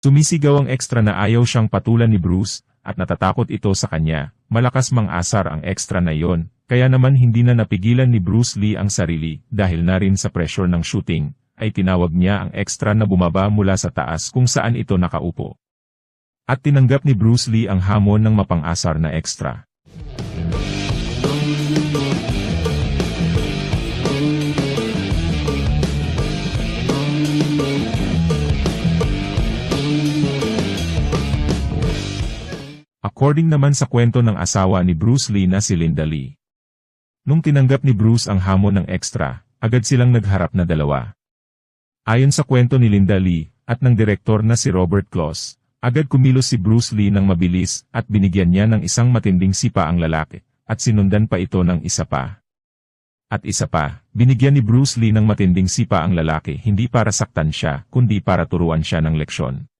Sumisigaw ang extra na ayaw siyang patulan ni Bruce, at natatakot ito sa kanya. Malakas mang-asar ang extra na yon, kaya naman hindi na napigilan ni Bruce Lee ang sarili dahil na rin sa pressure ng shooting, ay tinawag niya ang extra na bumaba mula sa taas kung saan ito nakaupo. At tinanggap ni Bruce Lee ang hamon ng mapang-asar na extra. According naman sa kwento ng asawa ni Bruce Lee na si Linda Lee. Nung tinanggap ni Bruce ang hamon ng extra, agad silang nagharap na dalawa. Ayon sa kwento ni Linda Lee, at ng direktor na si Robert Close, agad kumilos si Bruce Lee ng mabilis at binigyan niya ng isang matinding sipa ang lalaki, at sinundan pa ito ng isa pa. At isa pa, binigyan ni Bruce Lee ng matinding sipa ang lalaki hindi para saktan siya, kundi para turuan siya ng leksyon.